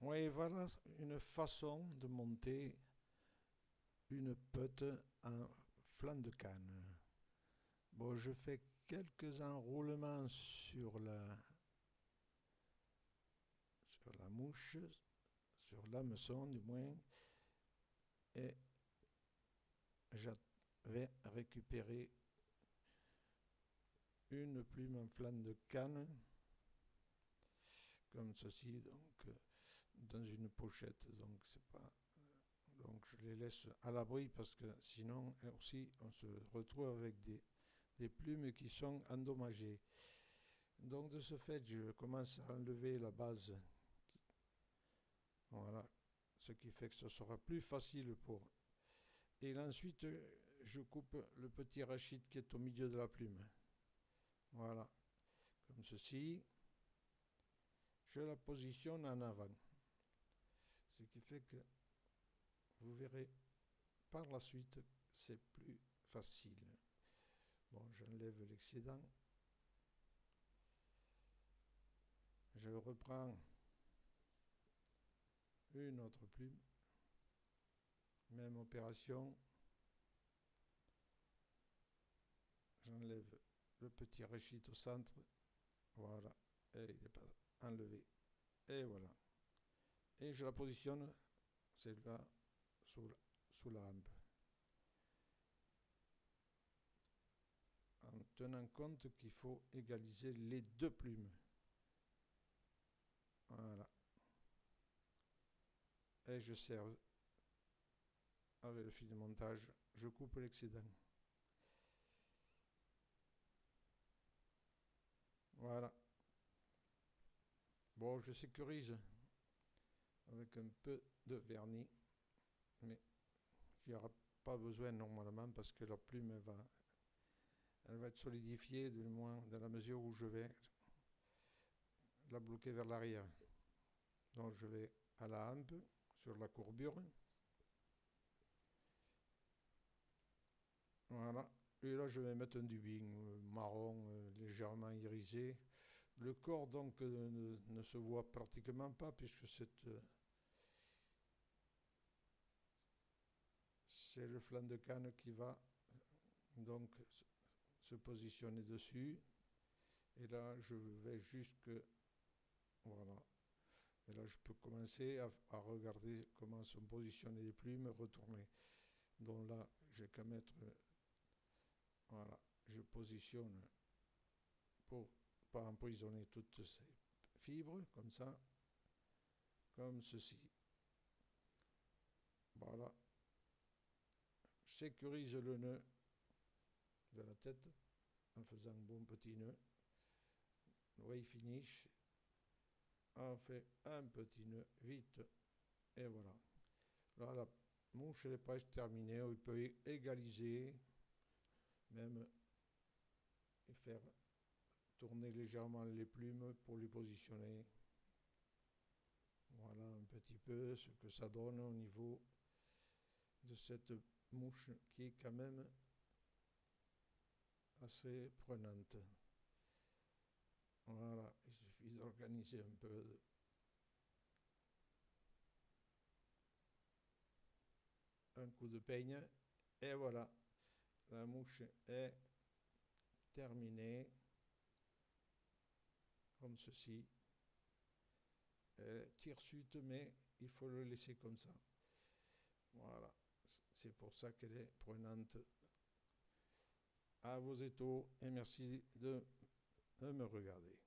Oui, voilà une façon de monter une pute en flanc de canne. Bon, je fais quelques enroulements sur la mouche, sur l'hameçon du moins, et je vais récupérer une plume en flanc de canne, comme ceci, donc dans une pochette. Donc c'est pas, donc je les laisse à l'abri parce que sinon aussi on se retrouve avec des plumes qui sont endommagées. Donc de ce fait, je commence à enlever la base. Voilà. Ce qui fait que ce sera plus facile pour. Et ensuite, je coupe le petit rachis qui est au milieu de la plume. Voilà. Comme ceci. Je la positionne en avant. Ce qui fait que vous verrez par la suite, c'est plus facile. Bon, j'enlève l'excédent. Je reprends une autre plume. Même opération. J'enlève le petit rachis au centre. Voilà. Et il n'est pas enlevé. Et voilà. Et je la positionne, celle-là, sous la hampe. En tenant compte qu'il faut égaliser les deux plumes. Voilà. Et je serre avec le fil de montage. Je coupe l'excédent. Voilà. Bon, je sécurise avec un peu de vernis, mais il n'y aura pas besoin normalement parce que la plume elle va être solidifiée, du moins dans la mesure où je vais la bloquer vers l'arrière. Donc je vais à la hampe, sur la courbure. Voilà. Et là, je vais mettre un dubbing marron légèrement irisé. Le corps, donc, ne se voit pratiquement pas puisque c'est le flanc de canne qui va donc se positionner dessus. Et là, je vais jusque. Voilà. Et là, je peux commencer à regarder comment sont positionnées les plumes, retourner. Donc là, j'ai qu'à mettre. Voilà. Je positionne pour pas emprisonner toutes ces fibres, comme ça, comme ceci. Voilà. Je sécurise le nœud de la tête en faisant un bon petit nœud. Way finish. On fait un petit nœud vite et voilà. Là, la mouche est presque terminée. On peut égaliser, même et faire tourner légèrement les plumes pour les positionner. Voilà un petit peu ce que ça donne au niveau de cette mouche qui est quand même assez prenante. Voilà, il suffit d'organiser un peu. Un coup de peigne et voilà, la mouche est terminée comme ceci. Elle tire suite, mais il faut le laisser comme ça. Voilà, c'est pour ça qu'elle est prenante. À vos étaux et merci de me regarder.